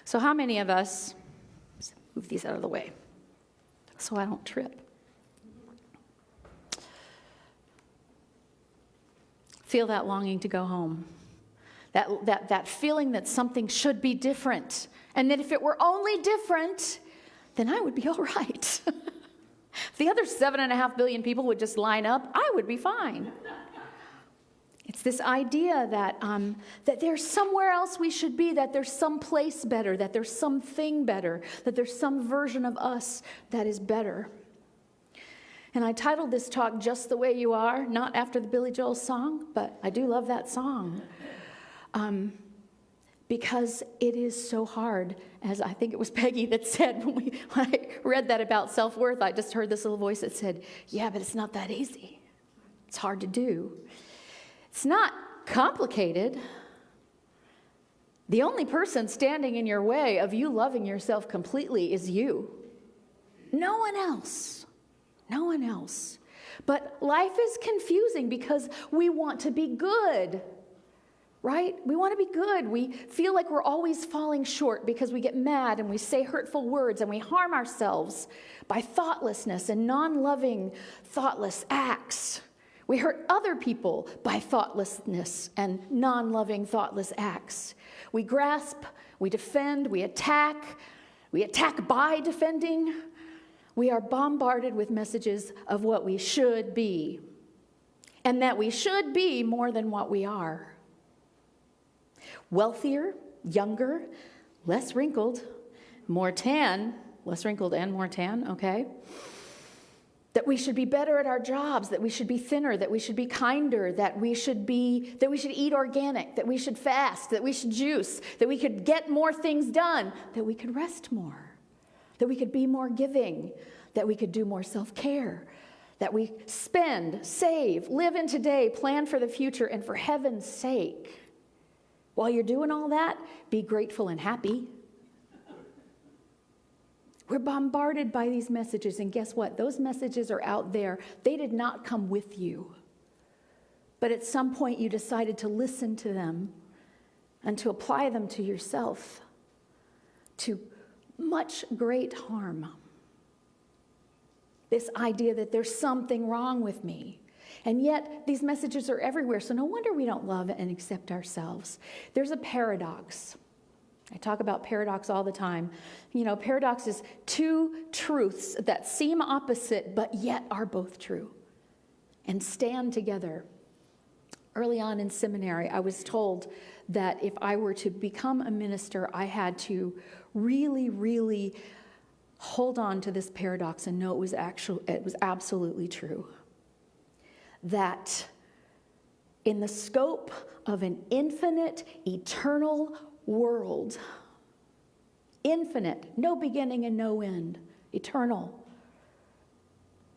So how many of us, move these out of the way so I don't trip, feel that longing to go home? That feeling that something should be different. And that if it were only different, then I would be all right. If the other 7.5 billion people would just line up, I would be fine. It's this idea that there's somewhere else we should be, that there's some place better, that there's something better, that there's some version of us that is better. And I titled this talk, Just the Way You Are, not after the Billy Joel song, but I do love that song. Because it is so hard, as I think it was Peggy that said when I read that about self-worth, I just heard this little voice that said, yeah, but it's not that easy. It's hard to do. It's not complicated. The only person standing in your way of you loving yourself completely is you. No one else. No one else. But life is confusing because we want to be good. Right? We want to be good. We feel like we're always falling short because we get mad and we say hurtful words and we harm ourselves by thoughtlessness and non-loving, thoughtless acts. We hurt other people by thoughtlessness and non-loving, thoughtless acts. We grasp, we defend, we attack by defending. We are bombarded with messages of what we should be and that we should be more than what we are. Wealthier, younger, less wrinkled, more tan, less wrinkled and more tan, okay? That we should be better at our jobs, that we should be thinner, that we should be kinder, that we should eat organic, that we should fast, that we should juice, that we could get more things done, that we could rest more, that we could be more giving, that we could do more self-care, that we spend, save, live in today, plan for the future, and for heaven's sake, while you're doing all that, be grateful and happy. We're bombarded by these messages, and guess what? Those messages are out there. They did not come with you. But at some point you decided to listen to them and to apply them to yourself to much great harm. This idea that there's something wrong with me. And yet, these messages are everywhere, so no wonder we don't love and accept ourselves. There's a paradox. I talk about paradox all the time. You know, paradox is two truths that seem opposite, but yet are both true and stand together. Early on in seminary, I was told that if I were to become a minister, I had to really, really hold on to this paradox and know it was absolutely true. That in the scope of an infinite, eternal world, infinite, no beginning and no end, eternal,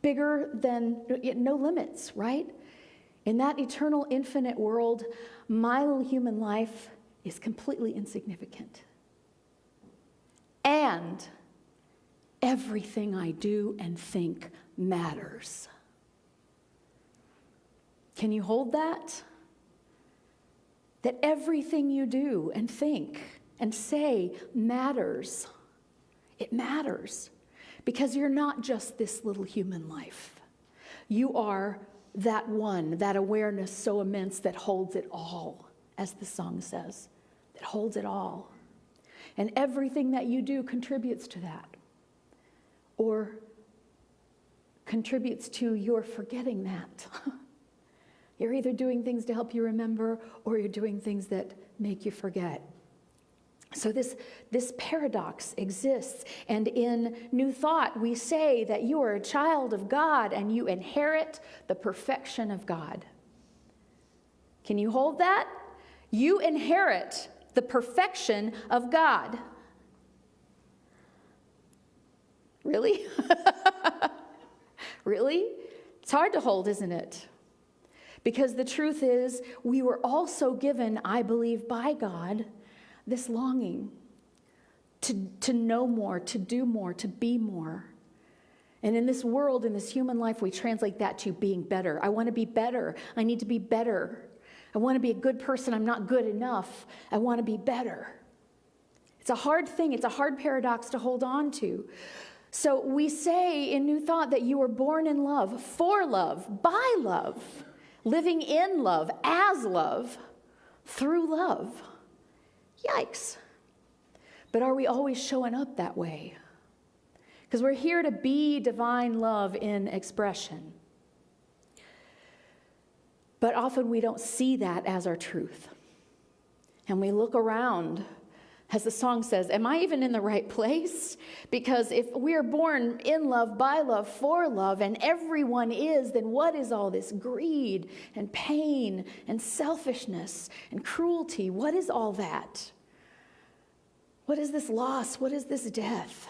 bigger than, no limits, right? In that eternal, infinite world, my little human life is completely insignificant. And everything I do and think matters. Can you hold that? That everything you do and think and say matters. It matters. Because you're not just this little human life. You are that one, that awareness so immense that holds it all, as the song says. That holds it all. And everything that you do contributes to that. Or contributes to your forgetting that. You're either doing things to help you remember, or you're doing things that make you forget. So this paradox exists. And in New Thought, we say that you are a child of God and you inherit the perfection of God. Can you hold that? You inherit the perfection of God. Really? Really? It's hard to hold, isn't it? Because the truth is, we were also given, I believe, by God, this longing to know more, to do more, to be more. And in this world, in this human life, we translate that to being better. I want to be better. I need to be better. I want to be a good person. I'm not good enough. I want to be better. It's a hard thing. It's a hard paradox to hold on to. So we say in New Thought that you were born in love, for love, by love, living in love, as love, through love. Yikes. But are we always showing up that way? Because we're here to be divine love in expression. But often we don't see that as our truth. And we look around, as the song says, am I even in the right place? Because if we are born in love, by love, for love, and everyone is, then what is all this greed and pain and selfishness and cruelty? What is all that? What is this loss? What is this death?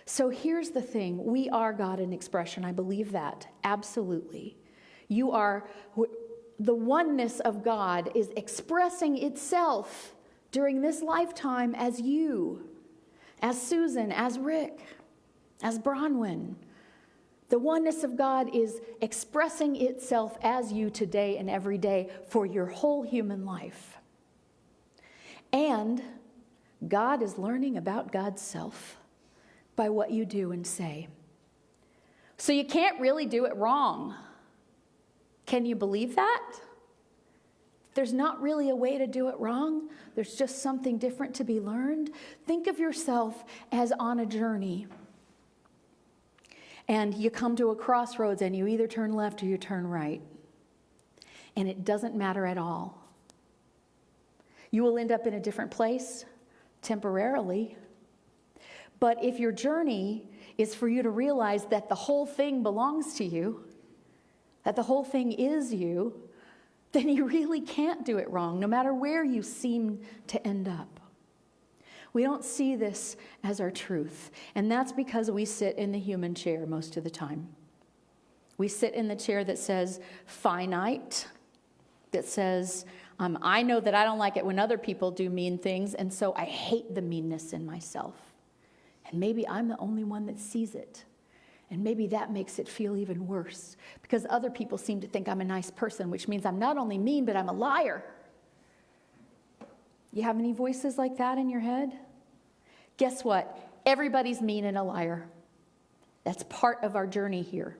So here's the thing. We are God in expression. I believe that. Absolutely. You are, the oneness of God is expressing itself during this lifetime as you, as Susan, as Rick, as Bronwyn. The oneness of God is expressing itself as you today and every day for your whole human life. And God is learning about God's self by what you do and say. So you can't really do it wrong. Can you believe that? There's not really a way to do it wrong. There's just something different to be learned. Think of yourself as on a journey. And you come to a crossroads and you either turn left or you turn right. And it doesn't matter at all. You will end up in a different place temporarily. But if your journey is for you to realize that the whole thing belongs to you, that the whole thing is you, then you really can't do it wrong, no matter where you seem to end up. We don't see this as our truth, and that's because we sit in the human chair most of the time. We sit in the chair that says finite, that says, I know that I don't like it when other people do mean things, and so I hate the meanness in myself. And maybe I'm the only one that sees it. And maybe that makes it feel even worse because other people seem to think I'm a nice person, which means I'm not only mean, but I'm a liar. You have any voices like that in your head? Guess what? Everybody's mean and a liar. That's part of our journey here.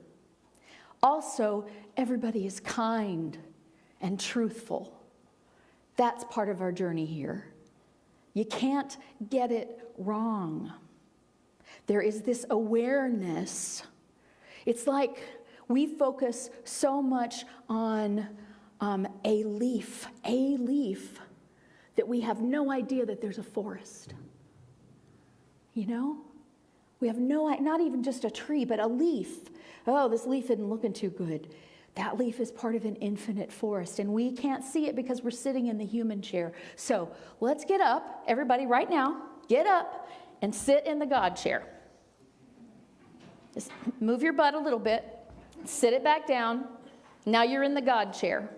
Also, everybody is kind and truthful. That's part of our journey here. You can't get it wrong. There is this awareness. It's like we focus so much on a leaf, that we have no idea that there's a forest. You know? We have not even just a tree, but a leaf. Oh, this leaf isn't looking too good. That leaf is part of an infinite forest, and we can't see it because we're sitting in the human chair. So let's get up, everybody right now, get up and sit in the God chair. Just move your butt a little bit, sit it back down. Now you're in the God chair.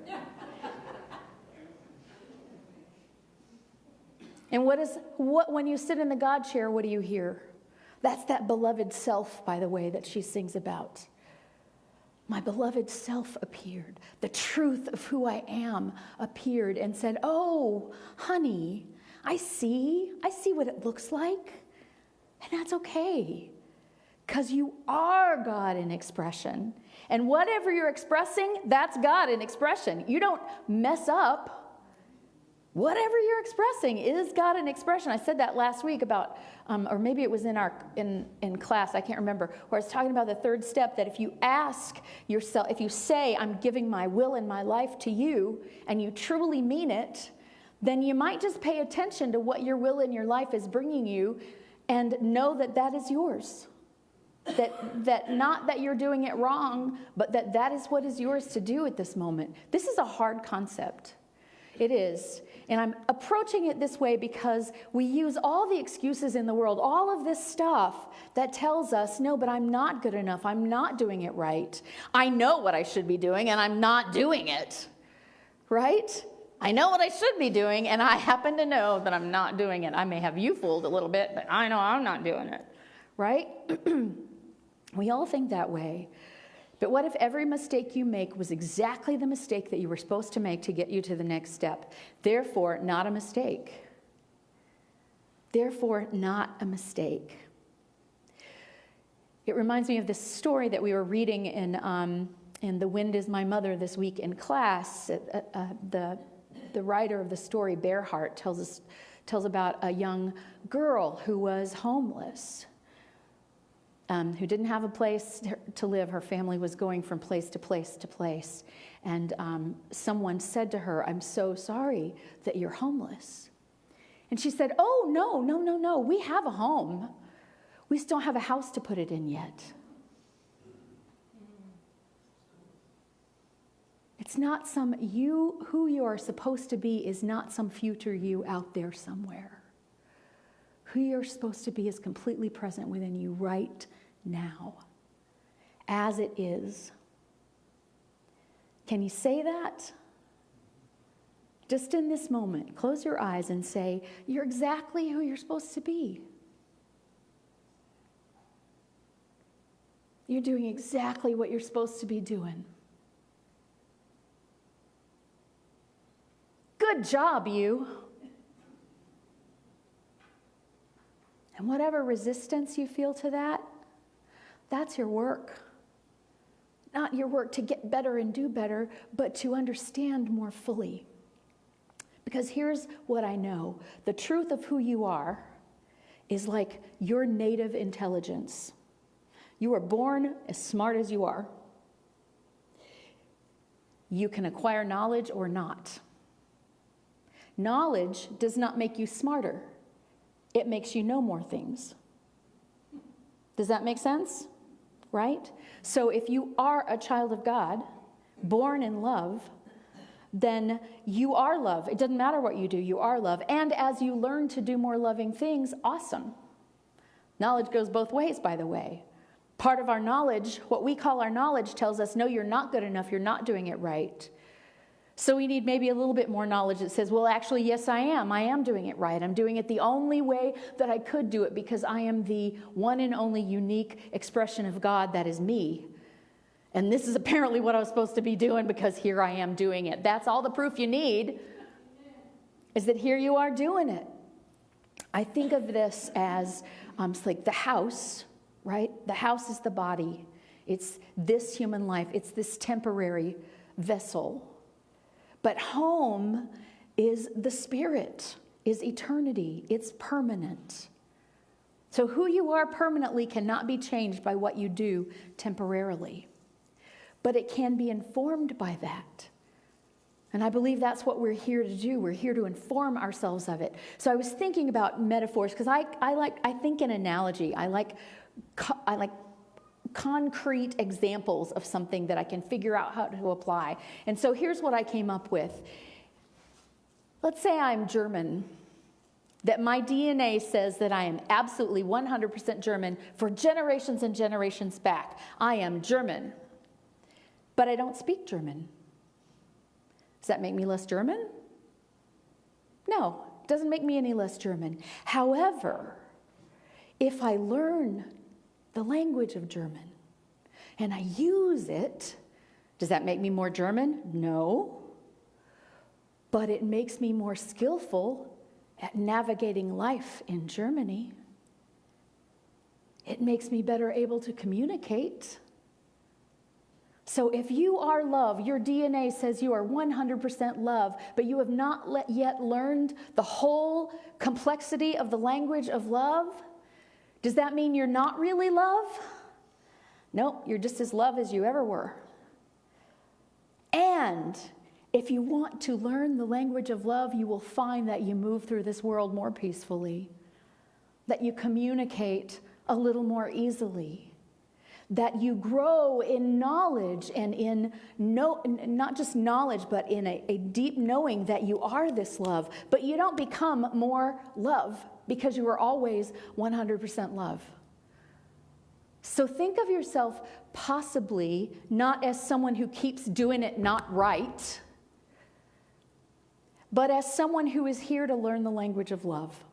And when you sit in the God chair, what do you hear? That's that beloved self, by the way, that she sings about. My beloved self appeared. The truth of who I am appeared and said, oh, honey, I see what it looks like. And that's okay. Because you are God in expression. And whatever you're expressing, that's God in expression. You don't mess up. Whatever you're expressing is God in expression. I said that last week about, or maybe it was in class, I can't remember, where I was talking about the third step, that if you ask yourself, if you say, I'm giving my will and my life to you, and you truly mean it, then you might just pay attention to what your will and your life is bringing you and know that that is yours. That not that you're doing it wrong, but that is what is yours to do at this moment. This is a hard concept. It is. And I'm approaching it this way because we use all the excuses in the world, all of this stuff that tells us, no, but I'm not good enough. I'm not doing it right. I know what I should be doing, and I'm not doing it. Right? I know what I should be doing, and I happen to know that I'm not doing it. I may have you fooled a little bit, but I know I'm not doing it. Right? We all think that way. But what if every mistake you make was exactly the mistake that you were supposed to make to get you to the next step? Therefore, not a mistake. Therefore, not a mistake. It reminds me of this story that we were reading in The Wind is My Mother this week in class. The writer of the story, Bearhart, tells about a young girl who was homeless, who didn't have a place to live. Her family was going from place to place to place. And someone said to her, "I'm so sorry that you're homeless." And she said, "Oh, no. We have a home. We just don't have a house to put it in yet." It's not who you are supposed to be is not some future you out there somewhere. Who you're supposed to be is completely present within you right now, as it is. Can you say that? Just in this moment, close your eyes and say, you're exactly who you're supposed to be. You're doing exactly what you're supposed to be doing. Good job, you. And whatever resistance you feel to that, that's your work. Not your work to get better and do better, but to understand more fully. Because here's what I know. The truth of who you are is like your native intelligence. You are born as smart as you are. You can acquire knowledge or not. Knowledge does not make you smarter. It makes you know more things. Does that make sense? Right? So if you are a child of God, born in love, then you are love. It doesn't matter what you do, you are love. And as you learn to do more loving things, awesome. Knowledge goes both ways, by the way. Part of our knowledge, what we call our knowledge, tells us, no, you're not good enough, you're not doing it right. So we need maybe a little bit more knowledge that says, well, actually, yes, I am doing it right. I'm doing it the only way that I could do it because I am the one and only unique expression of God that is me. And this is apparently what I was supposed to be doing because here I am doing it. That's all the proof you need, is that here you are doing it. I think of this as it's like the house, right? The house is the body. It's this human life. It's this temporary vessel. But home is the spirit, is eternity. It's permanent. So who you are permanently cannot be changed by what you do temporarily. But it can be informed by that. And I believe that's what we're here to do. We're here to inform ourselves of it. So I was thinking about metaphors because I think in analogy. I like concrete examples of something that I can figure out how to apply. And so here's what I came up with. Let's say I'm German, that my DNA says that I am absolutely 100% German for generations and generations back. I am German, but I don't speak German. Does that make me less German? No, it doesn't make me any less German. However, if I learn the language of German and I use it, does that make me more German? No. But it makes me more skillful at navigating life in Germany. It makes me better able to communicate. So if you are love, your DNA says you are 100% love, but you have not yet learned the whole complexity of the language of love, does that mean you're not really love? Nope, you're just as love as you ever were. And if you want to learn the language of love, you will find that you move through this world more peacefully, that you communicate a little more easily, that you grow in knowledge and in not just knowledge, but in a deep knowing that you are this love. But you don't become more love because you are always 100% love. So think of yourself possibly not as someone who keeps doing it not right, but as someone who is here to learn the language of love.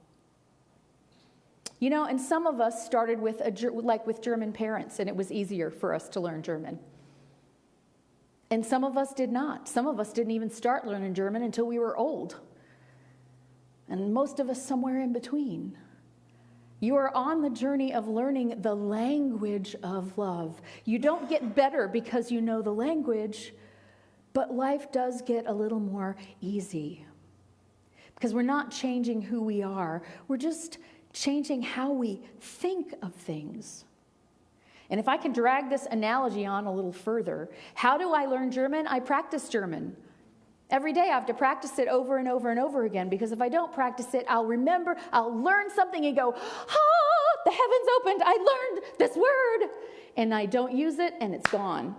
You know, and some of us started with German parents, and it was easier for us to learn German. And some of us did not. Some of us didn't even start learning German until we were old. And most of us somewhere in between. You are on the journey of learning the language of love. You don't get better because you know the language, but life does get a little more easy. Because we're not changing who we are. We're just changing how we think of things. And if I can drag this analogy on a little further, how do I learn German? I practice German. Every day I have to practice it over and over and over again, because if I don't practice it, I'll learn something and go, the heavens opened, I learned this word. And I don't use it and it's gone.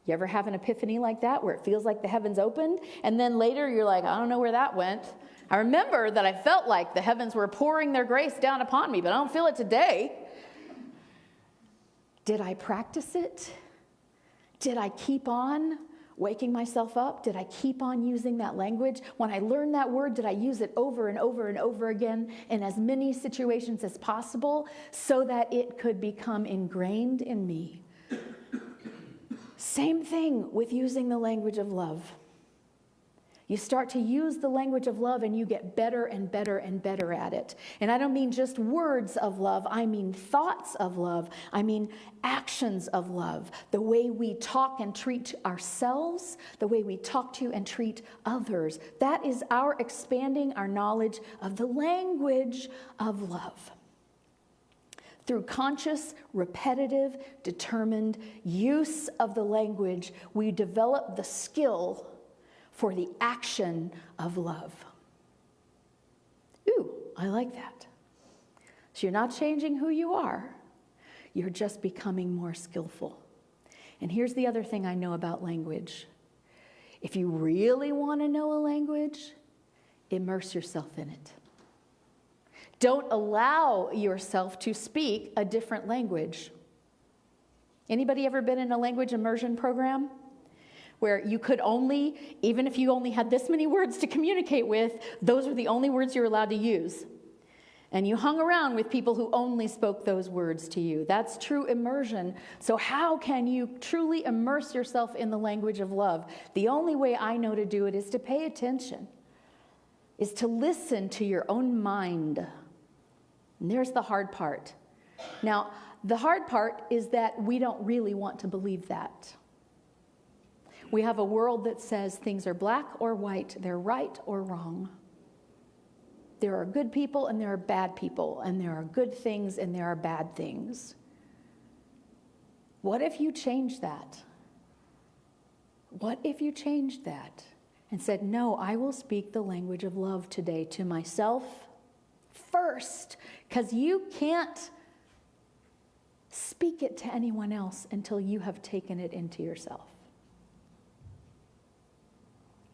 You ever have an epiphany like that where it feels like the heavens opened? And then later you're like, I don't know where that went. I remember that I felt like the heavens were pouring their grace down upon me, but I don't feel it today. Did I practice it? Did I keep on waking myself up? Did I keep on using that language? When I learned that word, did I use it over and over and over again in as many situations as possible so that it could become ingrained in me? Same thing with using the language of love. You start to use the language of love and you get better and better and better at it. And I don't mean just words of love. I mean thoughts of love. I mean actions of love. The way we talk and treat ourselves, the way we talk to and treat others. That is our expanding our knowledge of the language of love. Through conscious, repetitive, determined use of the language, we develop the skill for the action of love. Ooh, I like that. So you're not changing who you are. You're just becoming more skillful. And here's the other thing I know about language. If you really want to know a language, immerse yourself in it. Don't allow yourself to speak a different language. Anybody ever been in a language immersion program? Where you could only, even if you only had this many words to communicate with, those were the only words you were allowed to use. And you hung around with people who only spoke those words to you. That's true immersion. So how can you truly immerse yourself in the language of love? The only way I know to do it is to pay attention, is to listen to your own mind. And there's the hard part. Now, the hard part is that we don't really want to believe that. We have a world that says things are black or white, they're right or wrong. There are good people and there are bad people, and there are good things and there are bad things. What if you changed that? What if you changed that and said, no, I will speak the language of love today to myself first, because you can't speak it to anyone else until you have taken it into yourself.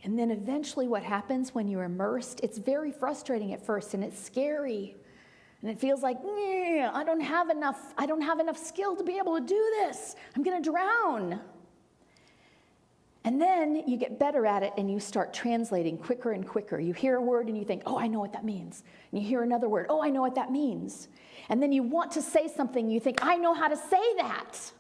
And then eventually what happens when you're immersed, it's very frustrating at first and it's scary. And it feels like, I don't have enough skill to be able to do this. I'm going to drown. And then you get better at it and you start translating quicker and quicker. You hear a word and you think, oh, I know what that means. And you hear another word, oh, I know what that means. And then you want to say something, you think, I know how to say that.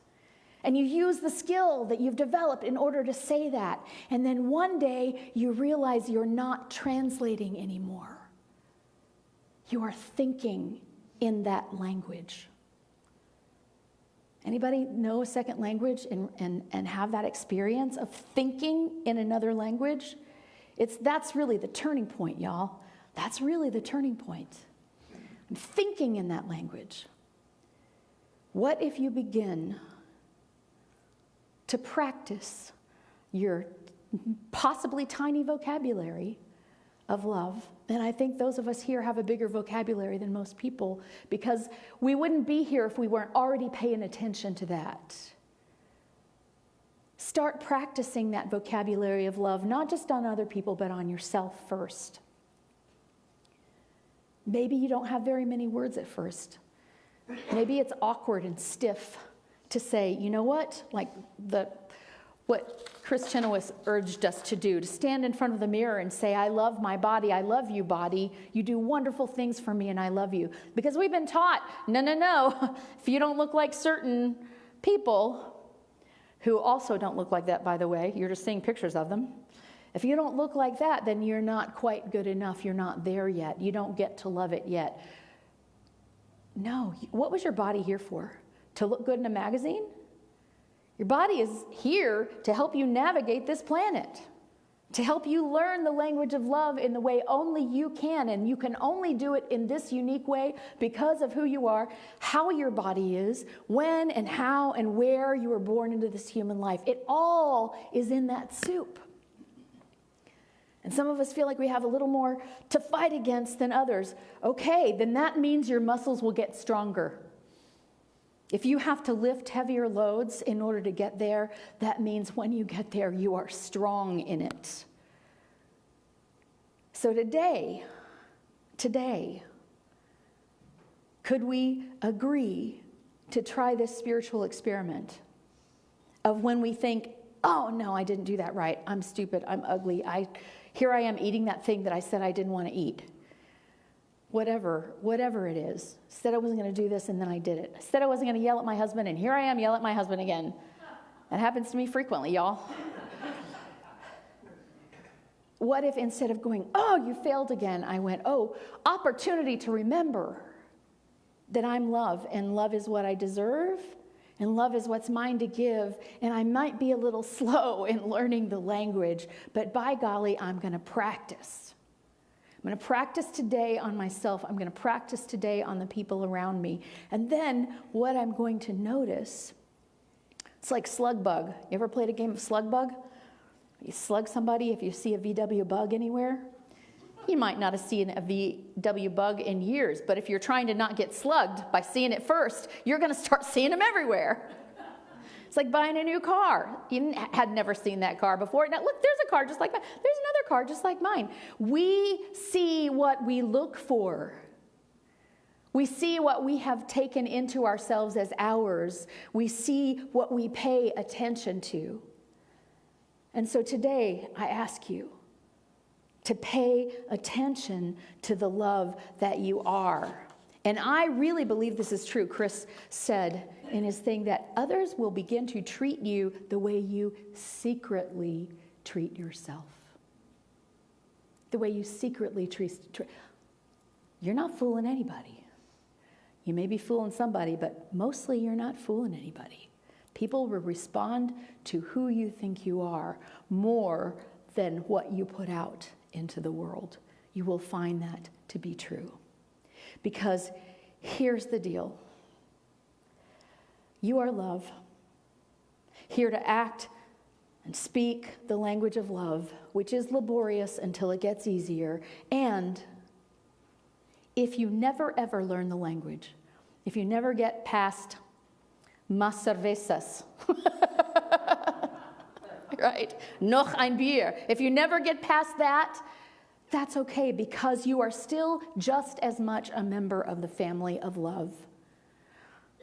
And you use the skill that you've developed in order to say that. And then one day you realize you're not translating anymore. You are thinking in that language. Anybody know a second language and have that experience of thinking in another language? That's really the turning point, y'all. That's really the turning point. I'm thinking in that language. What if you begin to practice your possibly tiny vocabulary of love? And I think those of us here have a bigger vocabulary than most people, because we wouldn't be here if we weren't already paying attention to that. Start practicing that vocabulary of love, not just on other people, but on yourself first. Maybe you don't have very many words at first. Maybe it's awkward and stiff to say, you know what, like what Chris Chenoweth urged us to do, to stand in front of the mirror and say, I love my body, I love you, body. You do wonderful things for me and I love you. Because we've been taught, no, if you don't look like certain people, who also don't look like that, by the way, you're just seeing pictures of them. If you don't look like that, then you're not quite good enough. You're not there yet. You don't get to love it yet. No. What was your body here for? To look good in a magazine? Your body is here to help you navigate this planet, to help you learn the language of love in the way only you can, and you can only do it in this unique way because of who you are, how your body is, when and how and where you were born into this human life. It all is in that soup. And some of us feel like we have a little more to fight against than others. Okay, then that means your muscles will get stronger. If you have to lift heavier loads in order to get there, that means when you get there, you are strong in it. So today, could we agree to try this spiritual experiment of when we think, oh no, I didn't do that right. I'm stupid. I'm ugly. Here I am eating that thing that I said I didn't want to eat. Whatever it is. Said I wasn't going to do this and then I did it. Said I wasn't going to yell at my husband and here I am yelling at my husband again. That happens to me frequently, y'all. What if instead of going, oh, you failed again, I went, oh, opportunity to remember that I'm love and love is what I deserve and love is what's mine to give, and I might be a little slow in learning the language, but by golly, I'm going to practice. I'm going to practice today on myself. I'm going to practice today on the people around me. And then what I'm going to notice, it's like slug bug. You ever played a game of slug bug? You slug somebody if you see a VW bug anywhere. You might not have seen a VW bug in years, but if you're trying to not get slugged by seeing it first, you're going to start seeing them everywhere. It's like buying a new car. You had never seen that car before. Now, look, there's a car just like mine. There's another car just like mine. We see what we look for. We see what we have taken into ourselves as ours. We see what we pay attention to. And so today, I ask you to pay attention to the love that you are. And I really believe this is true. Chris said in his thing that others will begin to treat you the way you secretly treat yourself. The way you secretly treat. You're not fooling anybody. You may be fooling somebody, but mostly you're not fooling anybody. People will respond to who you think you are more than what you put out into the world. You will find that to be true. Because here's the deal. You are love, here to act and speak the language of love, which is laborious until it gets easier. And if you never ever learn the language, if you never get past más cervezas, right? Noch ein Bier. If you never get past that, that's okay, because you are still just as much a member of the family of love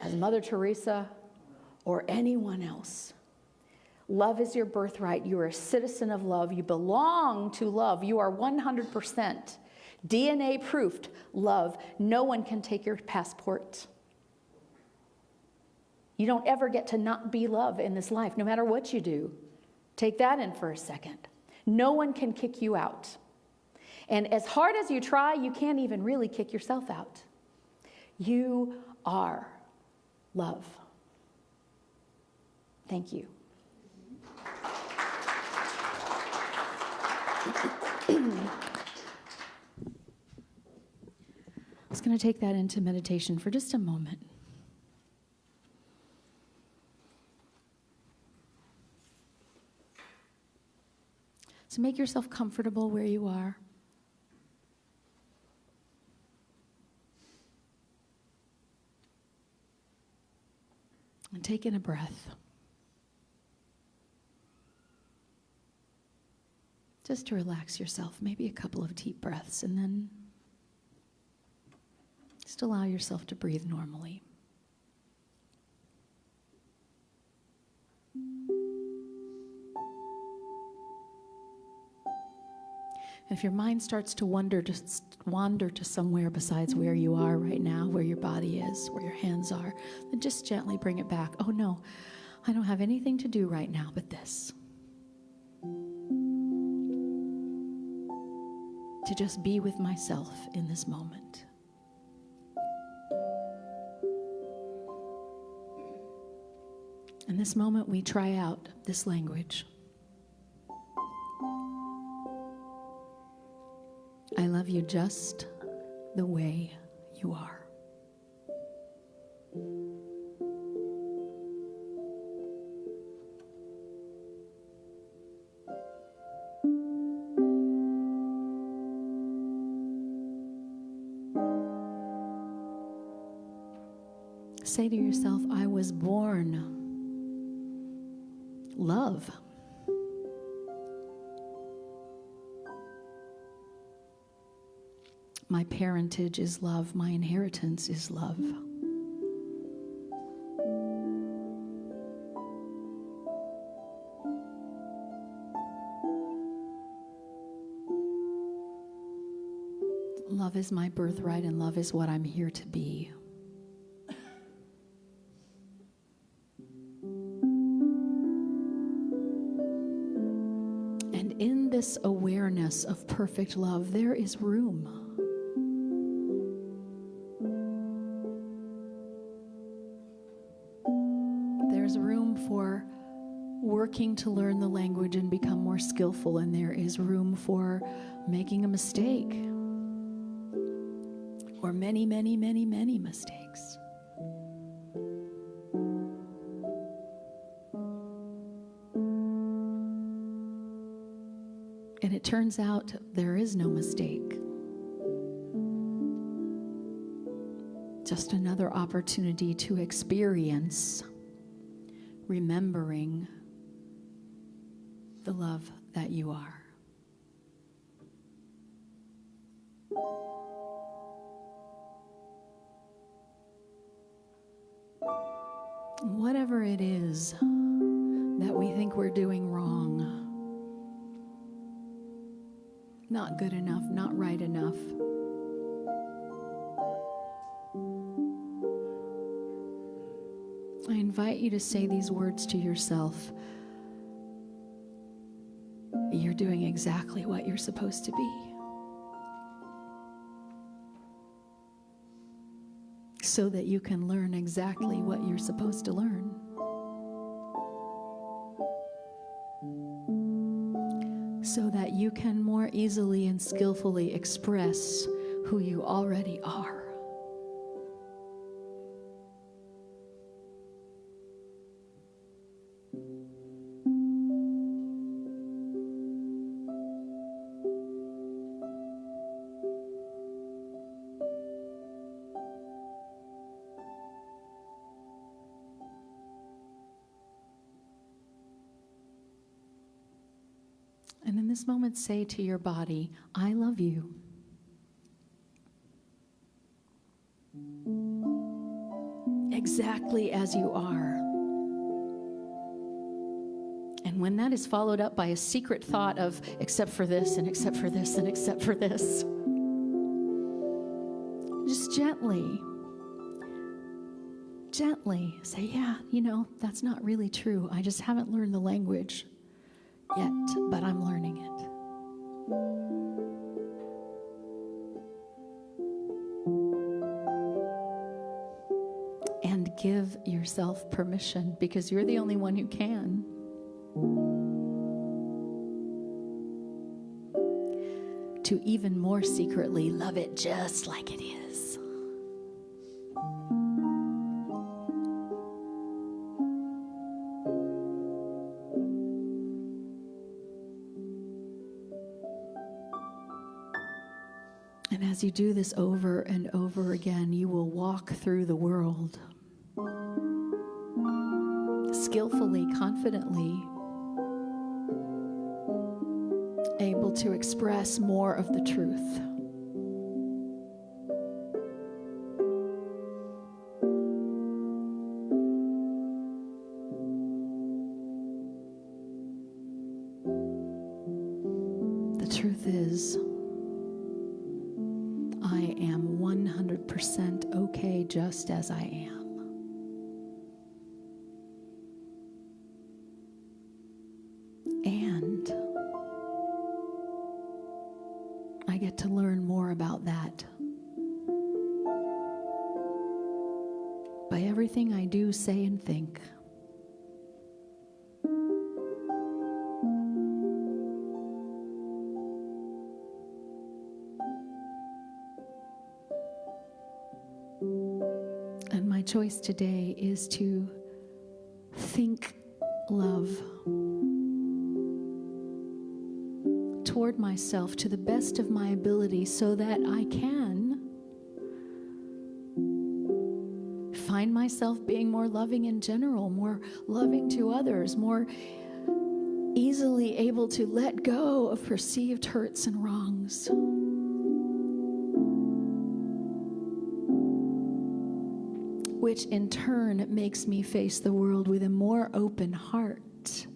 as Mother Teresa or anyone else. Love is your birthright. You are a citizen of love. You belong to love. You are 100% DNA proofed love. No one can take your passport. You don't ever get to not be love in this life, no matter what you do. Take that in for a second. No one can kick you out. And as hard as you try, you can't even really kick yourself out. You are love. Thank you. I was going to take that into meditation for just a moment. So make yourself comfortable where you are. And take in a breath. Just to relax yourself, maybe a couple of deep breaths, and then just allow yourself to breathe normally. If your mind starts to wander to somewhere besides where you are right now, where your body is, where your hands are, then just gently bring it back. Oh no, I don't have anything to do right now but this. To just be with myself in this moment. In this moment, we try out this language. I love you just the way you are. Say to yourself, I was born love. My parentage is love. My inheritance is love. Love is my birthright, and love is what I'm here to be. And in this awareness of perfect love, there is room. There's room for working to learn the language and become more skillful, and there is room for making a mistake. Or many, many, many, many mistakes. And it turns out there is no mistake. Just another opportunity to experience remembering the love that you are. Whatever it is that we think we're doing wrong, not good enough, not right enough, I invite you to say these words to yourself. You're doing exactly what you're supposed to be. So that you can learn exactly what you're supposed to learn. So that you can more easily and skillfully express who you already are. And in this moment, say to your body, I love you. Exactly as you are. And when that is followed up by a secret thought of, except for this, and except for this, and except for this, just gently say, yeah, that's not really true. I just haven't learned the language yet, but I'm learning it. And give yourself permission, because you're the only one who can. To even more secretly love it just like it is. And as you do this over and over again, you will walk through the world skillfully, confidently, able to express more of the truth. The truth is, I am 100% okay just as I am. And I get to learn more about that by everything I do, say, and think. And my choice today is to think love toward myself to the best of my ability so that I can find myself being more loving in general, more loving to others, more easily able to let go of perceived hurts and wrongs. Which in turn makes me face the world with a more open heart,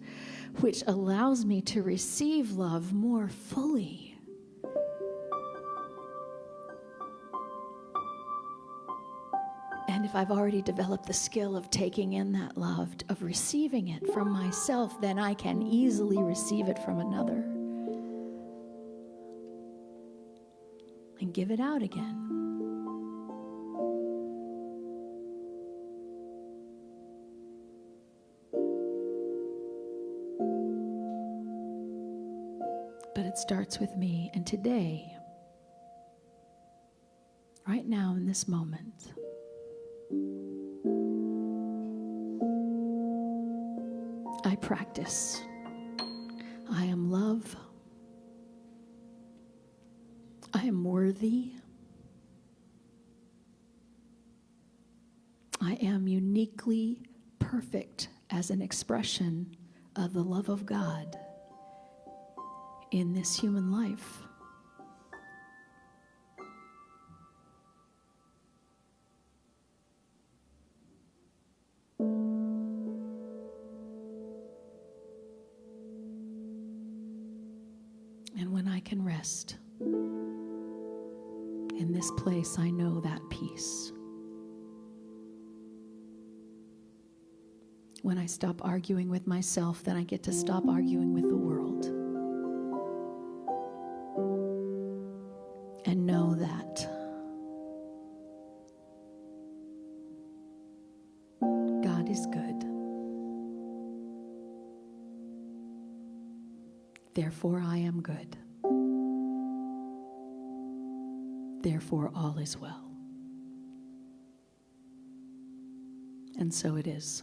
which allows me to receive love more fully. And if I've already developed the skill of taking in that love, of receiving it from myself, then I can easily receive it from another and give it out again. But it starts with me. And today, right now in this moment, I practice. I am love. I am worthy. I am uniquely perfect as an expression of the love of God in this human life. And when I can rest in this place, I know that peace. When I stop arguing with myself, then I get to stop arguing with the world. And know that God is good. Therefore, I am good. Therefore, all is well. And so it is.